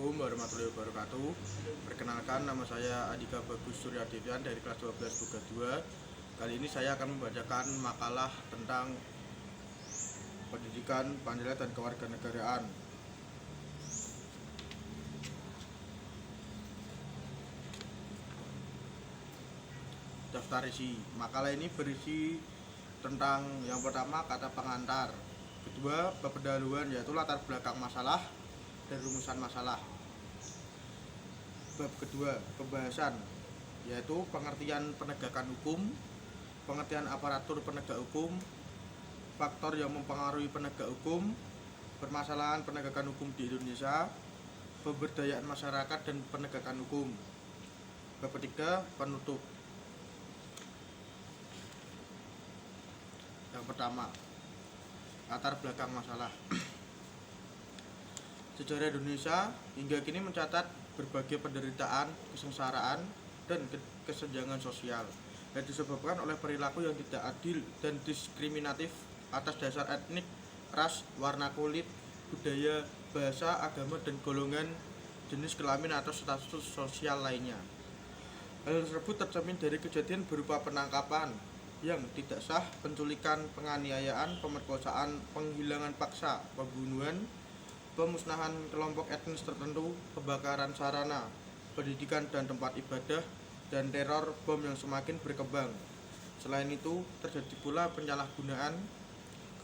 Assalamualaikum warahmatullahi wabarakatuh. Perkenalkan, nama saya Andika Bagus Suryadityan dari kelas 12 Buga 2. Kali ini saya akan membacakan makalah tentang pendidikan, Pancasila dan kewarganegaraan. Daftar isi. Makalah ini berisi tentang yang pertama kata pengantar, kedua pendahuluan yaitu latar belakang masalah dan rumusan masalah. Bab kedua, pembahasan, yaitu pengertian penegakan hukum, pengertian aparatur penegak hukum, faktor yang mempengaruhi penegak hukum, permasalahan penegakan hukum di Indonesia, pemberdayaan masyarakat dan penegakan hukum. Bab ketiga, penutup. Yang pertama, latar belakang masalah. Sejarah Indonesia hingga kini mencatat berbagai penderitaan, kesengsaraan, dan kesenjangan sosial yang disebabkan oleh perilaku yang tidak adil dan diskriminatif atas dasar etnik, ras, warna kulit, budaya, bahasa, agama, dan golongan, jenis kelamin atau status sosial lainnya. Hal tersebut tercermin dari kejadian berupa penangkapan yang tidak sah, penculikan, penganiayaan, pemerkosaan, penghilangan paksa, pembunuhan, pemusnahan kelompok etnis tertentu, kebakaran sarana pendidikan dan tempat ibadah, dan teror bom yang semakin berkembang. Selain itu, terjadi pula penyalahgunaan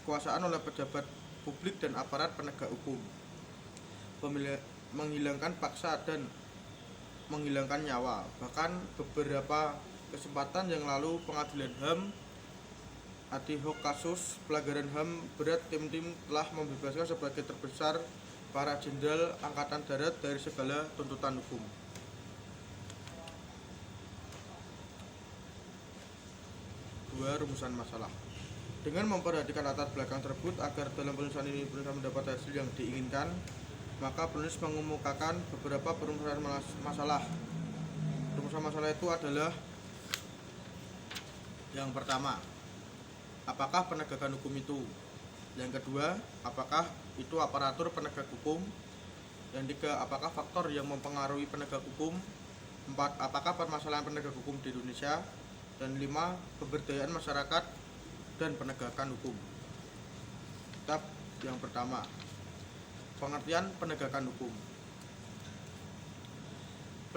kekuasaan oleh pejabat publik dan aparat penegak hukum, menghilangkan paksa dan menghilangkan nyawa. Bahkan beberapa kesempatan yang lalu pengadilan HAM ad hoc kasus pelanggaran HAM berat tim-tim telah membebaskan sebagai terbesar para jenderal angkatan darat dari segala tuntutan hukum. Dua, rumusan masalah. Dengan memperhatikan latar belakang tersebut agar dalam penulisan ini berusaha mendapat hasil yang diinginkan, maka penulis mengemukakan beberapa perumusan masalah. Rumusan masalah itu adalah: yang pertama, apakah penegakan hukum itu? Yang kedua, apakah itu aparatur penegak hukum? Yang tiga, apakah faktor yang mempengaruhi penegak hukum? Empat, apakah permasalahan penegak hukum di Indonesia? Dan lima, pemberdayaan masyarakat dan penegakan hukum. Bab yang pertama, pengertian penegakan hukum.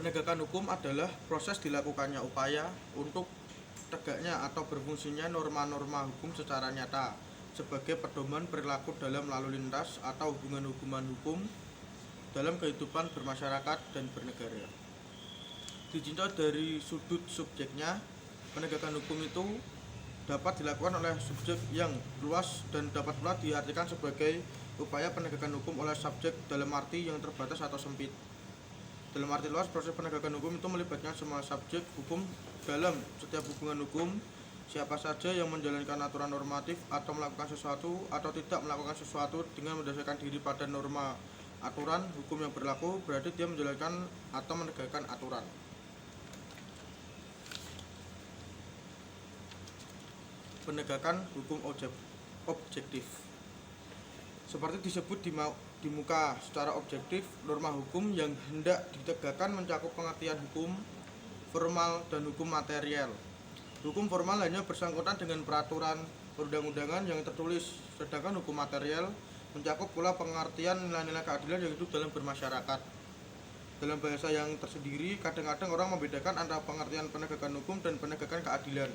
Penegakan hukum adalah proses dilakukannya upaya untuk tegaknya atau berfungsinya norma-norma hukum secara nyata sebagai pedoman perilaku dalam lalu lintas atau hubungan-hubungan hukum dalam kehidupan bermasyarakat dan bernegara. Ditinjau dari sudut subjeknya, penegakan hukum itu dapat dilakukan oleh subjek yang luas dan dapat pula diartikan sebagai upaya penegakan hukum oleh subjek dalam arti yang terbatas atau sempit. Dalam arti luas, proses penegakan hukum itu melibatkan semua subjek hukum dalam setiap hubungan hukum. Siapa saja yang menjalankan aturan normatif atau melakukan sesuatu atau tidak melakukan sesuatu dengan mendasarkan diri pada norma aturan hukum yang berlaku, berarti dia menjalankan atau menegakkan aturan. Penegakan hukum objektif. Seperti disebut di muka, secara objektif, norma hukum yang hendak ditegakkan mencakup pengertian hukum formal dan hukum material. Hukum formal hanya bersangkutan dengan peraturan perundang-undangan yang tertulis, sedangkan hukum material mencakup pula pengertian nilai-nilai keadilan yang hidup dalam bermasyarakat. Dalam bahasa yang tersendiri, kadang-kadang orang membedakan antara pengertian penegakan hukum dan penegakan keadilan.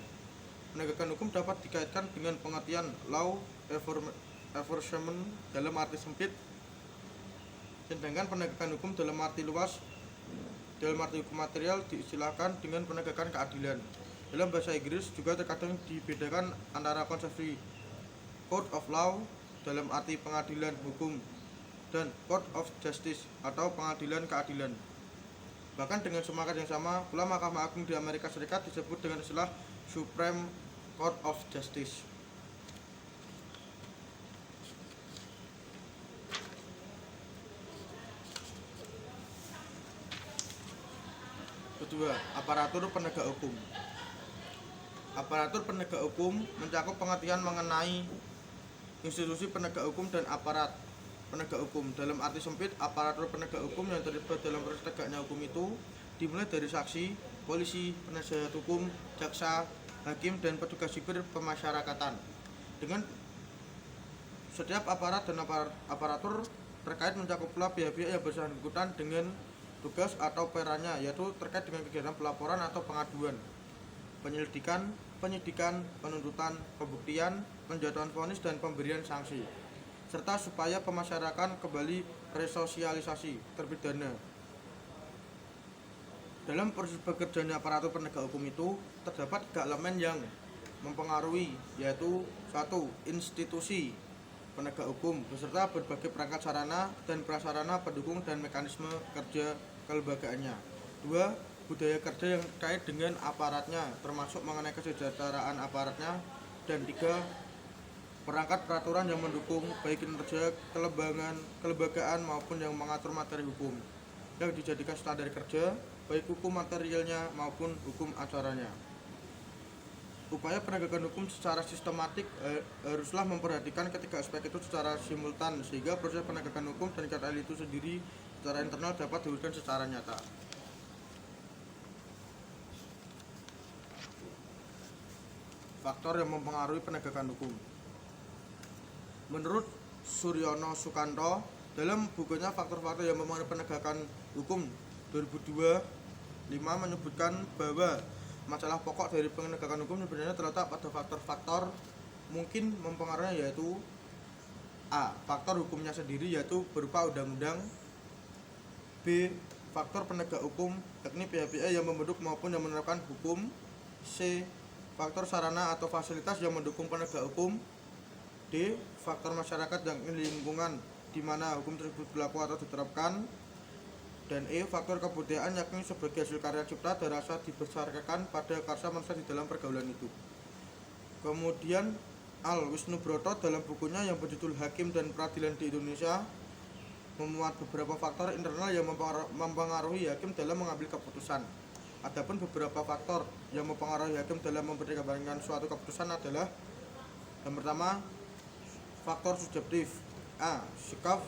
Penegakan hukum dapat dikaitkan dengan pengertian law enforcement dalam arti sempit, sedangkan penegakan hukum dalam arti luas, dalam arti hukum material, diistilahkan dengan penegakan keadilan. Dalam bahasa Inggris juga terkadang dibedakan antara konsepsi Court of Law dalam arti pengadilan hukum dan Court of Justice atau pengadilan keadilan. Bahkan dengan semangat yang sama pula Mahkamah Agung di Amerika Serikat disebut dengan istilah Supreme Court of Justice. Kedua, aparatur penegak hukum. Aparatur penegak hukum mencakup pengertian mengenai institusi penegak hukum dan aparat penegak hukum. Dalam arti sempit, aparatur penegak hukum yang terlibat dalam proses tegaknya hukum itu dimulai dari saksi, polisi, penasihat hukum, jaksa, hakim, dan petugas sipir pemasyarakatan. Dengan setiap aparat dan aparatur terkait mencakup pula pihak-pihak yang bersangkutan dengan tugas atau perannya, yaitu terkait dengan kegiatan pelaporan atau pengaduan, penyelidikan, penyidikan, penuntutan, pembuktian, penjatuhan vonis, dan pemberian sanksi, serta supaya pemasyarakat kembali resosialisasi terpidana. Dalam proses bekerjanya aparatur penegak hukum itu terdapat 3 elemen yang mempengaruhi, yaitu 1. Institusi penegak hukum beserta berbagai perangkat sarana dan prasarana pendukung dan mekanisme kerja kelembagaannya. 2. Budaya kerja yang terkait dengan aparatnya, termasuk mengenai kesejahteraan aparatnya. Dan 3. Perangkat peraturan yang mendukung baik kinerja kelembagaan maupun yang mengatur materi hukum yang dijadikan standar kerja, baik hukum materialnya maupun hukum acaranya. Upaya penegakan hukum secara sistematik haruslah memperhatikan ketiga aspek itu secara simultan, sehingga proses penegakan hukum dan keadilan itu sendiri secara internal dapat diwujudkan secara nyata. Faktor yang mempengaruhi penegakan hukum. Menurut Suryono Sukanto, dalam bukunya Faktor-faktor yang mempengaruhi penegakan hukum 2002-5 menyebutkan bahwa masalah pokok dari penegakan hukum sebenarnya terletak pada faktor-faktor mungkin mempengaruhi, yaitu A. Faktor hukumnya sendiri, yaitu berupa undang-undang. B. Faktor penegak hukum, yakni pihak-pihak yang membentuk maupun yang menerapkan hukum. C. Faktor sarana atau fasilitas yang mendukung penegak hukum. D. Faktor masyarakat dan lingkungan di mana hukum tersebut berlaku atau diterapkan. Dan E. Faktor kebudayaan, yakni sebagai hasil karya cipta dan rasa dibesarkan pada karsa manusia di dalam pergaulan itu. Kemudian Al Wisnubroto dalam bukunya yang berjudul Hakim dan Peradilan di Indonesia memuat beberapa faktor internal yang mempengaruhi hakim dalam mengambil keputusan. Adapun beberapa faktor yang mempengaruhi hakim dalam mempertimbangkan suatu keputusan adalah: yang pertama, faktor subjektif. A. Sikap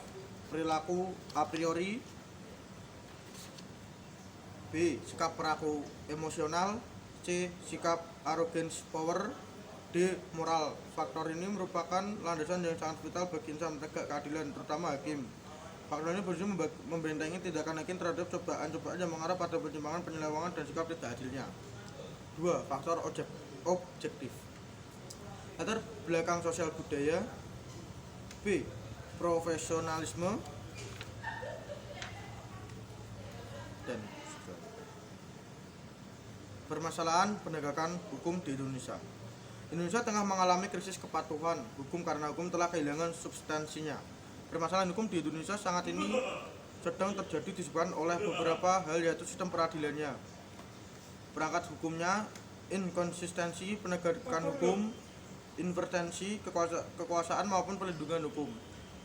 perilaku a priori. B. Sikap perilaku emosional. C. Sikap arrogance power. D. Moral. Faktor ini merupakan landasan yang sangat vital bagi insan menegak keadilan, terutama hakim. Faktor ini berfungsi membentengi tindakan hakim terhadap cobaan-cobaan yang mengarah pada penyimpangan, penyelewengan, dan sikap tidak adilnya. 2. Faktor objektif. Latar belakang sosial budaya. B. Profesionalisme. Dan permasalahan penegakan hukum di Indonesia. Indonesia tengah mengalami krisis kepatuhan hukum karena hukum telah kehilangan substansinya. Permasalahan hukum di Indonesia saat ini sedang terjadi disebabkan oleh beberapa hal, yaitu sistem peradilannya, perangkat hukumnya, inkonsistensi penegakan hukum, intervensi kekuasaan maupun perlindungan hukum.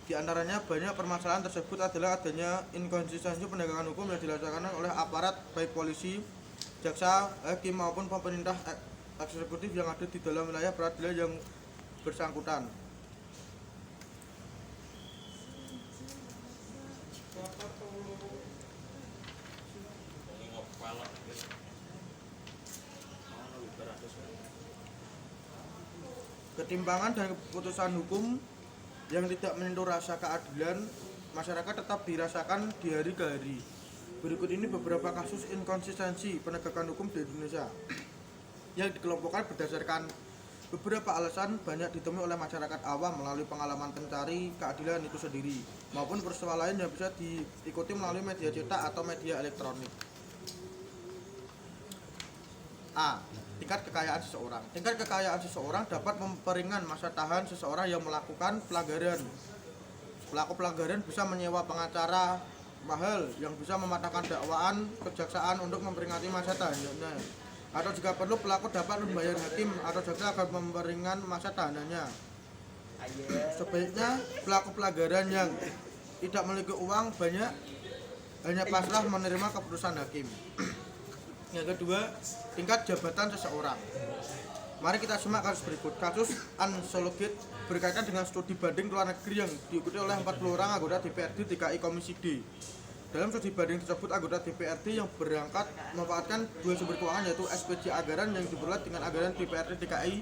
Di antaranya banyak permasalahan tersebut adalah adanya inkonsistensi penegakan hukum yang dilaksanakan oleh aparat baik polisi, jaksa, hakim maupun pemerintah eksekutif yang ada di dalam wilayah peradilan yang bersangkutan. Ketimpangan dan keputusan hukum yang tidak menyentuh rasa keadilan masyarakat tetap dirasakan di hari ke hari. Berikut ini beberapa kasus inkonsistensi penegakan hukum di Indonesia yang dikelompokkan berdasarkan beberapa alasan banyak ditemui oleh masyarakat awam melalui pengalaman pencari keadilan itu sendiri, maupun peristiwa lain yang bisa diikuti melalui media cetak atau media elektronik. A. Tingkat kekayaan seseorang. Tingkat kekayaan seseorang dapat memperingan masa tahan seseorang yang melakukan pelanggaran. Pelaku pelanggaran bisa menyewa pengacara mahal yang bisa mematahkan dakwaan kejaksaan untuk memperingati masa tahanannya. Atau jika perlu, pelaku dapat membayar hakim atau jaksa agar memperingan masa tahanannya. Sebaiknya pelaku pelanggaran yang tidak memiliki uang banyak hanya pasrah menerima keputusan hakim. Yang kedua, tingkat jabatan seseorang. Mari kita simak kasus berikut. Kasus Ansologate berkaitan dengan studi banding luar negeri yang diikuti oleh 40 orang anggota DPRD DKI Komisi D. Dalam studi banding tersebut, anggota DPRD yang berangkat memanfaatkan dua sumber keuangan, yaitu SPJ anggaran yang diperoleh dengan anggaran DPRD DKI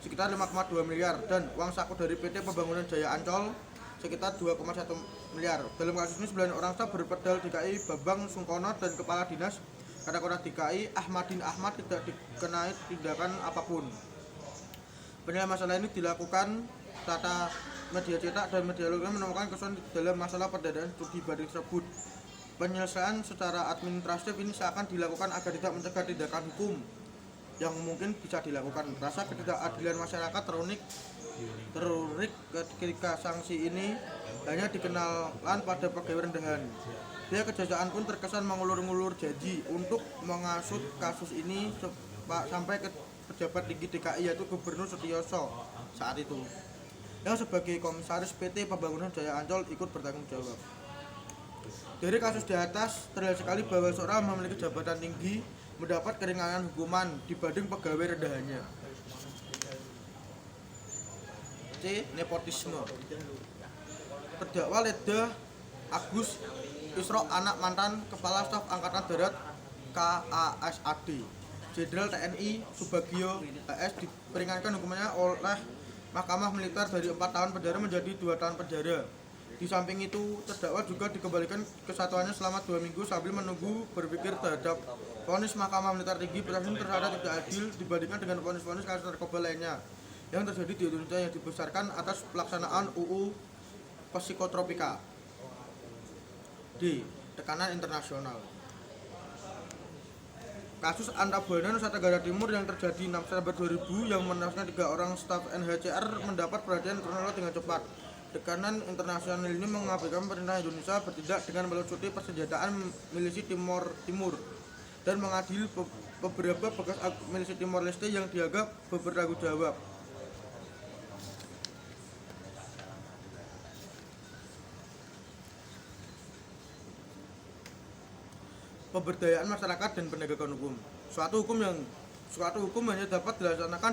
sekitar 5,2 miliar dan uang saku dari PT Pembangunan Jaya Ancol sekitar 2,1 miliar. Dalam kasus ini 9 orang staf berpedal DKI Bambang Sungkono dan Kepala Dinas Kadakora DKI Ahmadin Ahmad tidak dikenai tindakan apapun. Penilaian masalah ini dilakukan tata media cetak dan media elektronik menemukan kesulitan dalam masalah pendanaan studi banding tersebut. Penyelesaian secara administratif ini seakan dilakukan agar tidak mencegah tindakan hukum yang mungkin bisa dilakukan. Rasa ketidakadilan masyarakat terurik ketika sanksi ini hanya dikenalkan pada pegawai rendahan. Pihak kejaksaan pun terkesan mengulur-ngulur janji untuk mengasut kasus ini sampai ke pejabat tinggi DKI, yaitu Gubernur Sutioso saat itu, yang sebagai komisaris PT Pembangunan Jaya Ancol ikut bertanggung jawab. Dari kasus di atas terlihat sekali bahwa seorang memiliki jabatan tinggi mendapat keringanan hukuman dibanding pegawai rendahannya. C. Nepotisme. Terdakwa Leda Agus Isro, anak mantan Kepala Staf Angkatan Darat KASAD Jenderal TNI Subagio HS, diperingankan hukumannya oleh Mahkamah Militer dari 4 tahun penjara menjadi 2 tahun penjara. Di samping itu, terdakwa juga dikembalikan kesatuannya selama 2 minggu sambil menunggu berpikir terhadap vonis Mahkamah Militer Tinggi. Proses terhadap tidak adil dibandingkan dengan vonis-vonis kasus narkoba lainnya yang terjadi di Indonesia yang dibesarkan atas pelaksanaan UU Psikotropika. D. Tekanan internasional. Kasus Antabuana Nusa Tenggara Timur yang terjadi 6 September 2000 yang menewaskan 3 orang staf NHCR mendapat perhatian internasional dengan cepat. Tekanan internasional ini mengabaikan pemerintah Indonesia bertindak dengan melucuti persenjataan milisi Timur dan mengadili beberapa bekas milisi Timor Leste yang dianggap bertanggung jawab. Pemberdayaan masyarakat dan penegakan hukum. Suatu hukum hanya dapat dilaksanakan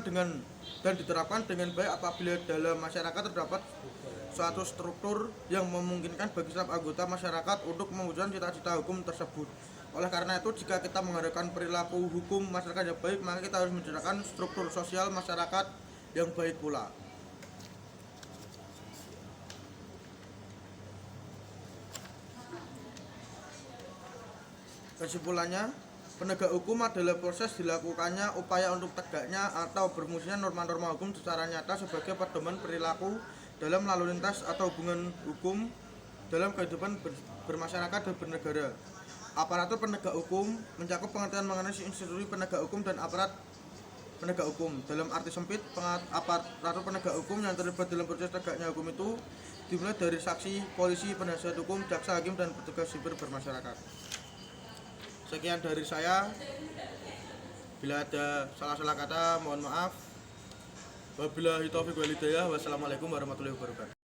dan diterapkan dengan baik apabila dalam masyarakat terdapat suatu struktur yang memungkinkan bagi setiap anggota masyarakat untuk mewujudkan cita-cita hukum tersebut. Oleh karena itu, jika kita mengharapkan perilaku hukum masyarakat yang baik, maka kita harus menciptakan struktur sosial masyarakat yang baik pula. Kesimpulannya, penegak hukum adalah proses dilakukannya upaya untuk tegaknya atau berfungsinya norma-norma hukum secara nyata sebagai pedoman perilaku dalam lalu lintas atau hubungan hukum dalam kehidupan bermasyarakat dan bernegara. Aparatur penegak hukum mencakup pengertian mengenai institusi penegak hukum dan aparat penegak hukum. Dalam arti sempit, aparatur penegak hukum yang terlibat dalam proses tegaknya hukum itu dimulai dari saksi, polisi, penasihat hukum, jaksa, hakim, dan petugas sipil bermasyarakat. Sekian dari saya. Bila ada salah-salah kata, mohon maaf. Wabillahi taufiq wal hidayah. Wassalamualaikum warahmatullahi wabarakatuh.